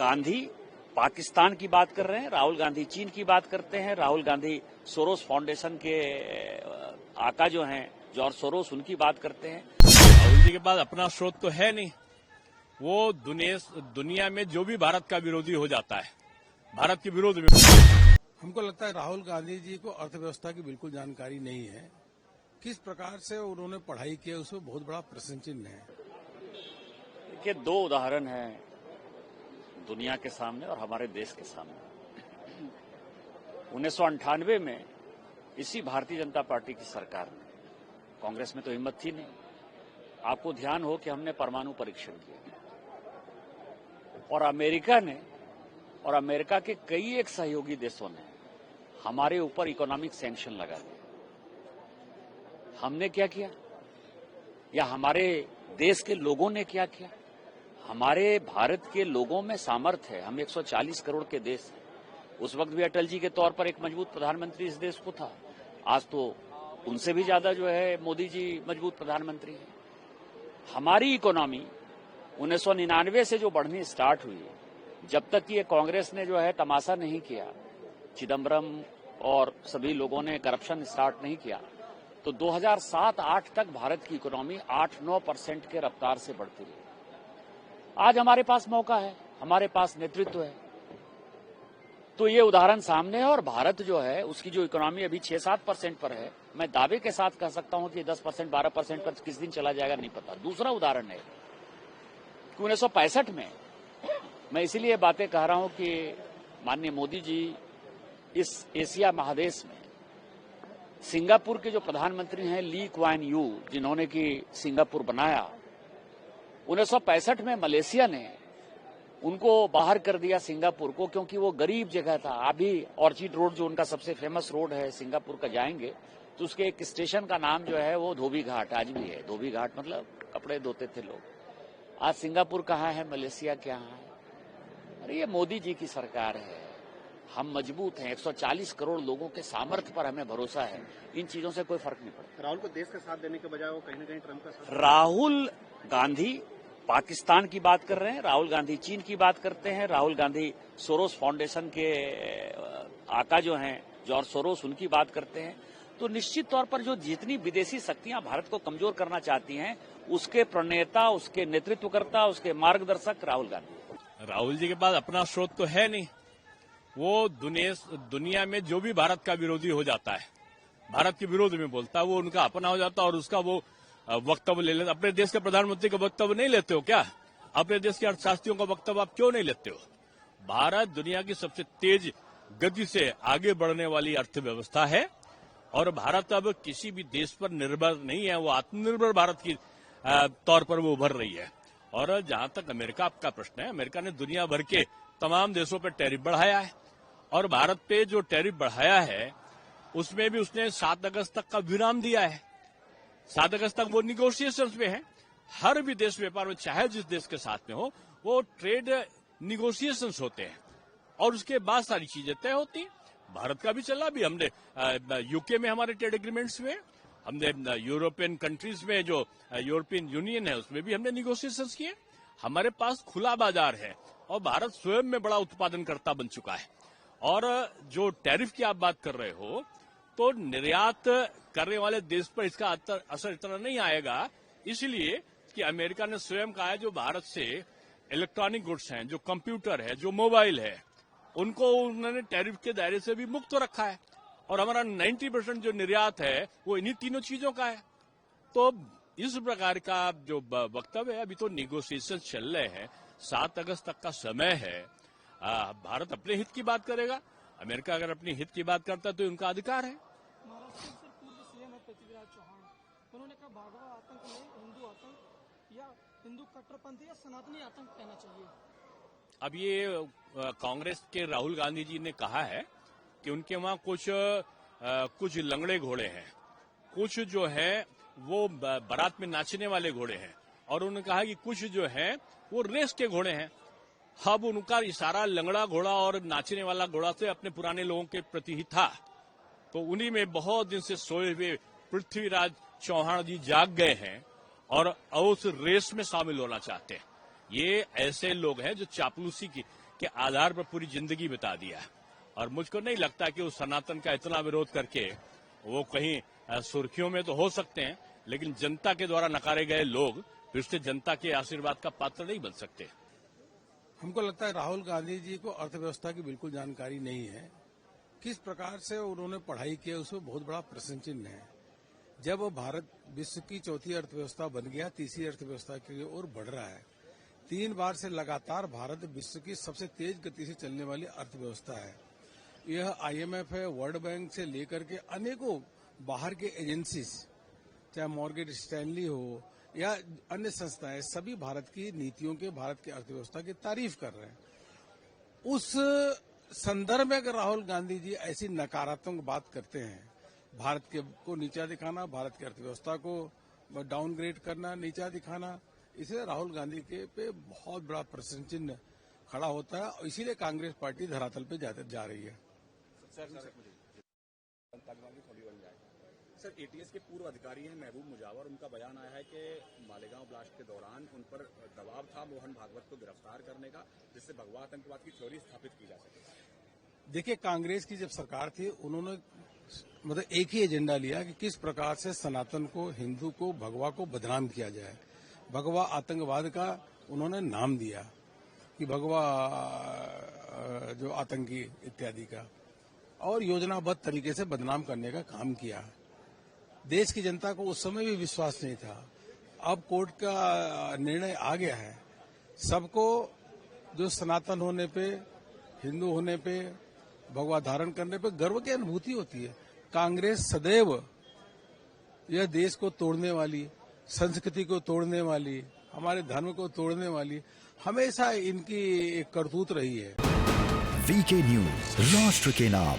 गांधी पाकिस्तान की बात कर रहे हैं, राहुल गांधी चीन की बात करते हैं, राहुल गांधी सोरोस फाउंडेशन के आका जो हैं जॉर्ज सोरोस, उनकी बात करते हैं। राहुल जी के पास अपना स्रोत तो है नहीं। वो दुनिया में जो भी भारत का विरोधी हो जाता है, भारत के विरोध में। हमको लगता है राहुल गांधी जी को अर्थव्यवस्था की बिल्कुल जानकारी नहीं है। किस प्रकार से उन्होंने पढ़ाई की है उसमें बहुत बड़ा प्रश्न चिन्ह है। देखिए, दो उदाहरण हैं दुनिया के सामने और हमारे देश के सामने। 1998 में इसी भारतीय जनता पार्टी की सरकार में, कांग्रेस में तो हिम्मत थी नहीं, आपको ध्यान हो कि हमने परमाणु परीक्षण किया और अमेरिका के कई एक सहयोगी देशों ने हमारे ऊपर इकोनॉमिक सैंक्शन लगा दिए। हमने क्या किया या हमारे देश के लोगों ने क्या किया? हमारे भारत के लोगों में सामर्थ्य है। हम 140 करोड़ के देश हैं। उस वक्त भी अटल जी के तौर पर एक मजबूत प्रधानमंत्री इस देश को था। आज तो उनसे भी ज्यादा जो है मोदी जी मजबूत प्रधानमंत्री हैं। हमारी इकोनॉमी 1999 से जो बढ़नी स्टार्ट हुई, जब तक कि ये कांग्रेस ने जो है तमाशा नहीं किया, चिदम्बरम और सभी लोगों ने करप्शन स्टार्ट नहीं किया, तो 2007-8 तक भारत की इकोनॉमी 8-9% के रफ्तार से बढ़ती रही। आज हमारे पास मौका है, हमारे पास नेतृत्व है, तो ये उदाहरण सामने है। और भारत जो है उसकी जो इकोनॉमी अभी 6-7% पर है, मैं दावे के साथ कह सकता हूं कि 10%, 12% पर किस दिन चला जाएगा नहीं पता। दूसरा उदाहरण है कि 1965 में, मैं इसीलिए बातें कह रहा हूं कि माननीय मोदी जी इस एशिया महादेश में सिंगापुर के जो प्रधानमंत्री हैं ली क्वान यू, जिन्होंने कि सिंगापुर बनाया, 1965 में मलेशिया ने उनको बाहर कर दिया सिंगापुर को, क्योंकि वो गरीब जगह था। अभी ऑर्चिड रोड जो उनका सबसे फेमस रोड है सिंगापुर का, जाएंगे तो उसके एक स्टेशन का नाम जो है वो धोबी घाट आज भी है। धोबी घाट मतलब कपड़े धोते थे लोग। आज सिंगापुर कहाँ है, मलेशिया क्या है? अरे ये मोदी जी की सरकार है, हम मजबूत हैं, 140 करोड़ लोगों के सामर्थ्य पर हमें भरोसा है। इन चीजों से कोई फर्क नहीं पड़ता। राहुल को देश का साथ देने के बजाय वो कहीं न कहीं ट्रंप का साथ। राहुल गांधी पाकिस्तान की बात कर रहे हैं, राहुल गांधी चीन की बात करते हैं, राहुल गांधी सोरोस फाउंडेशन के आका जो हैं जॉर्ज सोरोस, उनकी बात करते हैं। तो निश्चित तौर पर जो जितनी विदेशी शक्तियां भारत को कमजोर करना चाहती हैं, उसके प्रणेता, उसके नेतृत्वकर्ता, उसके मार्गदर्शक राहुल गांधी। राहुल जी के पास अपना स्रोत तो है नहीं। वो दुनिया में जो भी भारत का विरोधी हो जाता है, भारत के विरोध में बोलता है, वो उनका अपना हो जाता है और उसका वो वक्तव्य ले लेते। अपने देश के प्रधानमंत्री का वक्तव्य नहीं लेते हो क्या? अपने देश के अर्थशास्त्रियों का वक्तव्य आप क्यों नहीं लेते हो? भारत दुनिया की सबसे तेज गति से आगे बढ़ने वाली अर्थव्यवस्था है और भारत अब किसी भी देश पर निर्भर नहीं है। वो आत्मनिर्भर भारत की तौर पर वो उभर रही है। और जहां तक अमेरिका का प्रश्न है, अमेरिका ने दुनिया भर के तमाम देशों पर टैरिफ बढ़ाया है और भारत पे जो टैरिफ बढ़ाया है उसमें भी उसने 7 अगस्त तक का विराम दिया है। 7 अगस्त तक वो निगोशिएशंस में है। हर विदेश व्यापार में चाहे जिस देश के साथ में हो, वो ट्रेड निगोशिएशंस होते हैं और उसके बाद सारी चीजें तय होती हैं। भारत का भी चला, भी हमने यूके में हमारे ट्रेड एग्रीमेंट्स में, हमने यूरोपियन कंट्रीज में जो यूरोपियन यूनियन है उसमें भी हमने निगोशिएशंस किए। हमारे पास खुला बाजार है और भारत स्वयं में बड़ा उत्पादनकर्ता बन चुका है। और जो टैरिफ की आप बात कर रहे हो, तो निर्यात करने वाले देश पर इसका असर इतना नहीं आएगा, इसलिए कि अमेरिका ने स्वयं कहा है जो भारत से इलेक्ट्रॉनिक गुड्स हैं, जो कंप्यूटर है, जो मोबाइल है, उनको उन्होंने टैरिफ के दायरे से भी मुक्त रखा है। और हमारा 90% जो निर्यात है वो इन्हीं तीनों चीजों का है। तो इस प्रकार का जो वक्तव्य है, अभी तो निगोशिएशन चल रहे हैं, 7 अगस्त तक का समय है। भारत अपने हित की बात करेगा, अमेरिका अगर अपनी हित की बात करता है तो उनका अधिकार है। महाराष्ट्र के पूर्व सीएम है पृथ्वीराज चौहान, उन्होंने कहा भागवा आतंक नहीं, हिंदू आतंक या हिंदू कट्टरपंथी या सनातनी आतंक कहना चाहिए। अब ये कांग्रेस के राहुल गांधी जी ने कहा है कि उनके वहां कुछ लंगड़े घोड़े हैं, कुछ जो है वो बारात में नाचने वाले घोड़े हैं, और उन्होंने कहा कि कुछ जो है वो रेस के घोड़े हैं। अब उनका इशारा लंगड़ा घोड़ा और नाचने वाला घोड़ा से अपने पुराने लोगों के प्रति ही था। तो उन्हीं में बहुत दिन से सोए हुए पृथ्वीराज चौहान जी जाग गए हैं और उस रेस में शामिल होना चाहते हैं। ये ऐसे लोग हैं जो चापलूसी के आधार पर पूरी जिंदगी बिता दिया है। और मुझको नहीं लगता कि उस सनातन का इतना विरोध करके वो कहीं सुर्खियों में तो हो सकते हैं, लेकिन जनता के द्वारा नकारे गए लोग फिर से जनता के आशीर्वाद का पात्र नहीं बन सकते। हमको लगता है राहुल गांधी जी को अर्थव्यवस्था की बिल्कुल जानकारी नहीं है। किस प्रकार से उन्होंने पढ़ाई की है उसमें बहुत बड़ा प्रश्न चिन्ह है। जब भारत विश्व की चौथी अर्थव्यवस्था बन गया, तीसरी अर्थव्यवस्था की ओर बढ़ रहा है। 3 बार से लगातार भारत विश्व की सबसे तेज गति से चलने वाली अर्थव्यवस्था है। यह IMF है, वर्ल्ड बैंक से लेकर के अनेकों बाहर के एजेंसीज, चाहे मॉर्गेज स्टैनली हो या अन्य संस्थाएं, सभी भारत की नीतियों के, भारत की अर्थव्यवस्था की तारीफ कर रहे हैं। उस संदर्भ में अगर राहुल गांधी जी ऐसी नकारात्मक बात करते हैं, भारत के को नीचा दिखाना, भारत की अर्थव्यवस्था को डाउनग्रेड करना, नीचा दिखाना, इसलिए राहुल गांधी के पे बहुत बड़ा प्रश्न चिन्ह खड़ा होता है और इसीलिए कांग्रेस पार्टी धरातल पे जा रही है। सर, ATS के पूर्व अधिकारी हैं महबूब मुजावर, उनका बयान आया है कि मालेगांव ब्लास्ट के दौरान उन पर दबाव था मोहन भागवत को गिरफ्तार करने का, जिससे भगवा आतंकवाद की थ्योरी स्थापित की जा सके। देखिए, कांग्रेस की जब सरकार थी उन्होंने मतलब एक ही एजेंडा लिया कि किस प्रकार से सनातन को, हिंदू को, भगवा को बदनाम किया जाए। भगवा आतंकवाद का उन्होंने नाम दिया कि भगवा जो आतंकी इत्यादि का, और योजनाबद्ध तरीके से बदनाम करने का काम किया। देश की जनता को उस समय भी विश्वास नहीं था। अब कोर्ट का निर्णय आ गया है। सबको जो सनातन होने पे, हिंदू होने पे, भगवा धारण करने पे गर्व की अनुभूति होती है। कांग्रेस सदैव यह देश को तोड़ने वाली, संस्कृति को तोड़ने वाली, हमारे धर्म को तोड़ने वाली, हमेशा इनकी एक करतूत रही है। VK न्यूज, राष्ट्र के नाम।